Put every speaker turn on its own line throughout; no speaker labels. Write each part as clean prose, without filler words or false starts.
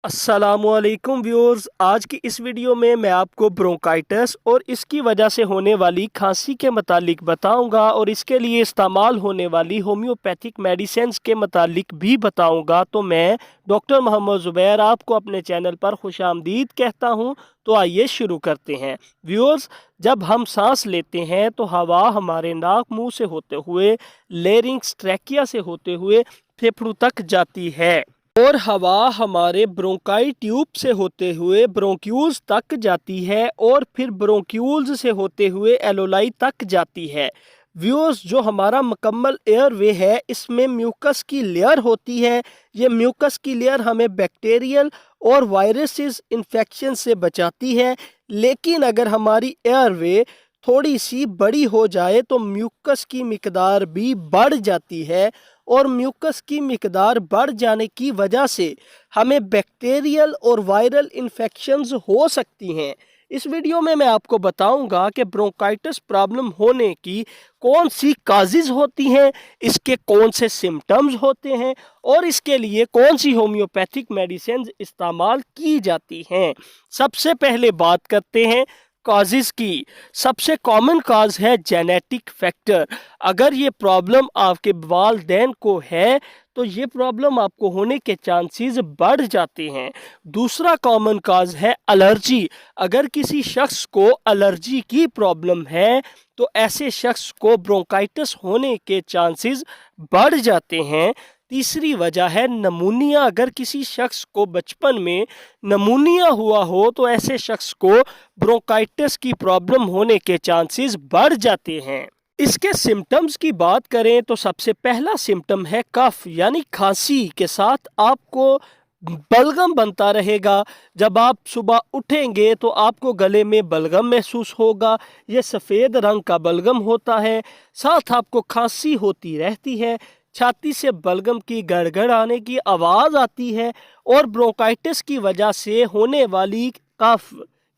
अस्सलामुअलैकुम व्यूअर्स। आज की इस वीडियो में मैं आपको ब्रोंकाइटिस और इसकी वजह से होने वाली खांसी के मुतालिक बताऊंगा और इसके लिए इस्तेमाल होने वाली होम्योपैथिक मेडिसिन्स के मुतालिक भी बताऊंगा। तो मैं डॉक्टर मोहम्मद ज़ुबैर आपको अपने चैनल पर खुशामदीद कहता हूं। तो आइए शुरू करते हैं। व्यूअर्स, जब हम सांस लेते हैं तो हवा हमारे नाक मुंह से होते हुए लेरिंग्स ट्रैकिया से होते हुए फेफड़ों तक जाती है और हवा हमारे ब्रोंकाई ट्यूब से होते हुए ब्रोंक्यूल्स तक जाती है और फिर ब्रोंक्यूल्स से होते हुए एलोलाई तक जाती है। व्यूअर्स, जो हमारा मुकम्मल एयरवे है इसमें म्यूकस की लेयर होती है। ये म्यूकस की लेयर हमें बैक्टीरियल और वायरसेस इन्फेक्शन से बचाती है। लेकिन अगर हमारी एयरवे थोड़ी सी बड़ी हो जाए तो म्यूकस की मिकदार भी बढ़ जाती है और म्यूकस की मिकदार बढ़ जाने की वजह से हमें बैक्टीरियल और वायरल इन्फेक्शंस हो सकती हैं। इस वीडियो में मैं आपको बताऊंगा कि ब्रोंकाइटिस प्रॉब्लम होने की कौन सी काजेज होती हैं, इसके कौन से सिम्टम्स होते हैं और इसके लिए कौन सी होम्योपैथिक मेडिसिन इस्तेमाल की जाती हैं। सबसे पहले बात करते हैं काजेज की। सबसे कॉमन काज है जेनेटिक फैक्टर। अगर ये प्रॉब्लम आपके वालिदैन को है तो ये प्रॉब्लम आपको होने के चांसेस बढ़ जाते हैं। दूसरा कॉमन काज है एलर्जी। अगर किसी शख्स को एलर्जी की प्रॉब्लम है तो ऐसे शख्स को ब्रोंकाइटिस होने के चांसेस बढ़ जाते हैं। तीसरी वजह है नमूनिया। अगर किसी शख्स को बचपन में नमूनिया हुआ हो तो ऐसे शख्स को ब्रोंकाइटिस की प्रॉब्लम होने के चांसेस बढ़ जाते हैं। इसके सिम्टम्स की बात करें तो सबसे पहला सिम्टम है कफ, यानी खांसी के साथ आपको बलगम बनता रहेगा। जब आप सुबह उठेंगे तो आपको गले में बलगम महसूस होगा। यह सफ़ेद रंग का बलगम होता है। साथ आपको खांसी होती रहती है। छाती से बलगम की गड़गड़ आने की आवाज़ आती है और ब्रोंकाइटिस की वजह से होने वाली कफ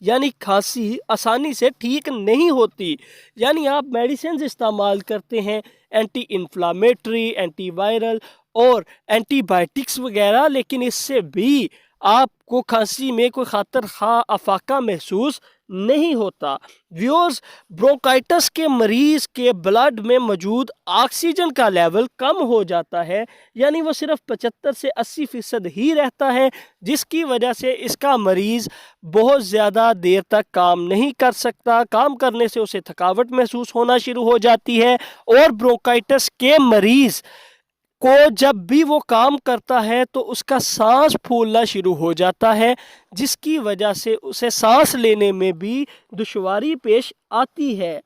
यानी खांसी आसानी से ठीक नहीं होती। यानी आप मेडिसिन इस्तेमाल करते हैं, एंटी इन्फ्लामेटरी, एंटीवायरल और एंटीबायोटिक्स वगैरह, लेकिन इससे भी आपको खांसी में कोई खातर खा अफाका महसूस नहीं होता। व्यूअर्स, ब्रोंकाइटिस के मरीज के ब्लड में मौजूद ऑक्सीजन का लेवल कम हो जाता है, यानी वो सिर्फ 75 से 80% ही रहता है, जिसकी वजह से इसका मरीज बहुत ज़्यादा देर तक काम नहीं कर सकता। काम करने से उसे थकावट महसूस होना शुरू हो जाती है और ब्रोंकाइटिस के मरीज को जब भी वो काम करता है तो उसका सांस फूलना शुरू हो जाता है, जिसकी वजह से उसे सांस लेने में भी दुश्वारी पेश आती है।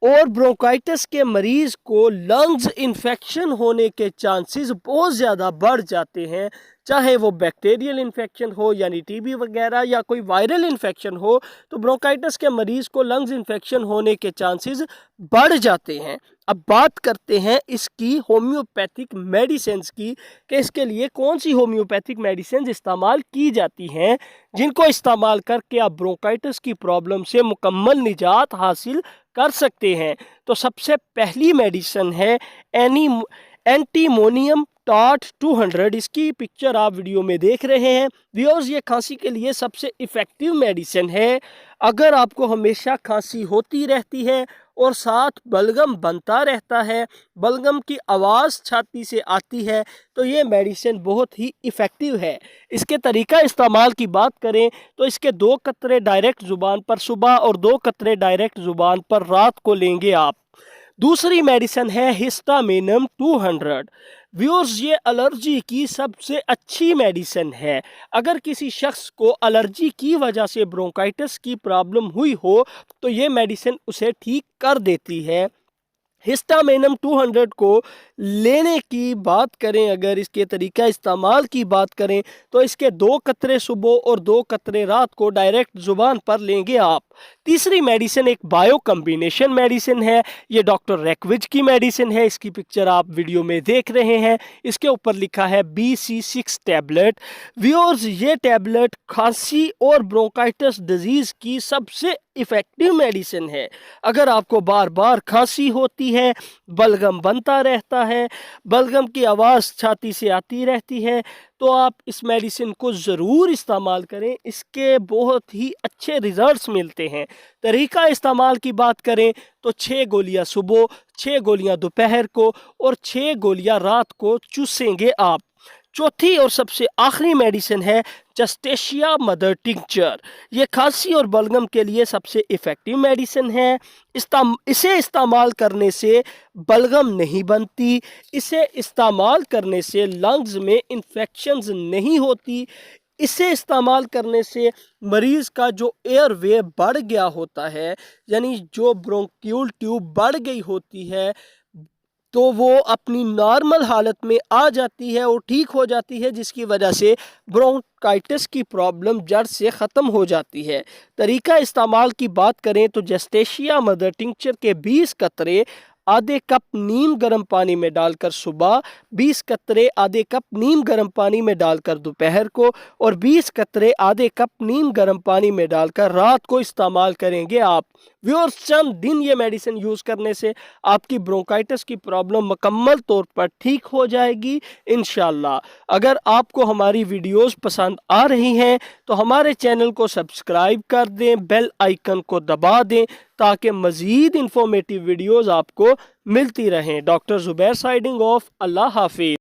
और ब्रोंकाइटिस के मरीज़ को लंग्स इन्फेक्शन होने के चांसेस बहुत ज़्यादा बढ़ जाते हैं। चाहे वो बैक्टीरियल इन्फेक्शन हो यानी टीबी वगैरह या कोई वायरल इन्फेक्शन हो, तो ब्रोंकाइटिस के मरीज़ को लंग्स इन्फेक्शन होने के चांसेस बढ़ जाते हैं। अब बात करते हैं इसकी होम्योपैथिक मेडिसिन की कि इसके लिए कौन सी होम्योपैथिक मेडिसिन इस्तेमाल की जाती हैं, जिनको इस्तेमाल करके आप ब्रोंकाइटिस की प्रॉब्लम से मुकम्मल निजात हासिल कर सकते हैं। तो सबसे पहली मेडिसिन है एंटीमोनियम टॉट 200। इसकी पिक्चर आप वीडियो में देख रहे हैं। व्यूअर्स, ये खांसी के लिए सबसे इफ़ेक्टिव मेडिसिन है। अगर आपको हमेशा खांसी होती रहती है और साथ बलगम बनता रहता है, बलगम की आवाज़ छाती से आती है, तो ये मेडिसिन बहुत ही इफ़ेक्टिव है। इसके तरीका इस्तेमाल की बात करें तो इसके 2 कतरे डायरेक्ट ज़ुबान पर सुबह और 2 कतरे डायरेक्ट ज़ुबान पर रात को लेंगे आप। दूसरी मेडिसिन है हिस्टामिनम 200। व्यूअर्स, ये एलर्जी की सबसे अच्छी मेडिसिन है। अगर किसी शख्स को एलर्जी की वजह से ब्रोंकाइटिस की प्रॉब्लम हुई हो तो ये मेडिसिन उसे ठीक कर देती है। हिस्टामिनम 200 को लेने की बात करें, अगर इसके तरीका इस्तेमाल की बात करें तो इसके 2 कतरे सुबह और 2 कतरे रात को डायरेक्ट ज़ुबान पर लेंगे आप। तीसरी मेडिसिन एक बायो कम्बिनेशन मेडिसिन है। ये डॉक्टर रैकविज की मेडिसिन है। इसकी पिक्चर आप वीडियो में देख रहे हैं। इसके ऊपर लिखा है BC6 टैबलेट। व्यूअर्स, ये टैबलेट खांसी और ब्रोंकाइटिस डिजीज़ की सबसे इफ़ेक्टिव मेडिसिन है। अगर आपको बार बार खांसी होती है, बलगम बनता रहता है, बलगम की आवाज़ छाती से आती रहती है, तो आप इस मेडिसिन को ज़रूर इस्तेमाल करें। इसके बहुत ही अच्छे रिज़ल्ट्स मिलते हैं। तरीका इस्तेमाल की बात करें तो 6 गोलियां सुबह, 6 गोलियां दोपहर को और 6 गोलियां रात को चूसेंगे आप। चौथी और सबसे आखिरी मेडिसिन है जस्टेशिया मदर टिंचर। ये खांसी और बलगम के लिए सबसे इफ़ेक्टिव मेडिसिन है। इसे इस्तेमाल करने से बलगम नहीं बनती, इसे इस्तेमाल करने से लंग्स में इन्फेक्शंस नहीं होती, इसे इस्तेमाल करने से मरीज़ का जो एयर वे बढ़ गया होता है, यानी जो ब्रोंक्यूल ट्यूब बढ़ गई होती है, तो वो अपनी नॉर्मल हालत में आ जाती है और ठीक हो जाती है, जिसकी वजह से ब्रोंकाइटिस की प्रॉब्लम जड़ से ख़त्म हो जाती है। तरीका इस्तेमाल की बात करें तो जस्टेशिया मदर टिंचर के 20 कतरे आधे कप नीम गर्म पानी में डालकर सुबह, 20 कतरे आधे कप नीम गर्म पानी में डालकर दोपहर को और 20 कतरे आधे कप नीम गर्म पानी में डालकर रात को इस्तेमाल करेंगे आप। व्यूअर्स, चंद दिन ये मेडिसिन यूज़ करने से आपकी ब्रोंकाइटिस की प्रॉब्लम मुकम्मल तौर पर ठीक हो जाएगी इंशाल्लाह। अगर आपको हमारी वीडियोस पसंद आ रही हैं तो हमारे चैनल को सब्सक्राइब कर दें, बेल आइकन को दबा दें ताकि मज़ीद इंफॉर्मेटिव वीडियोस आपको मिलती रहें। Doctor Zubair signing off. Allah हाफिज़।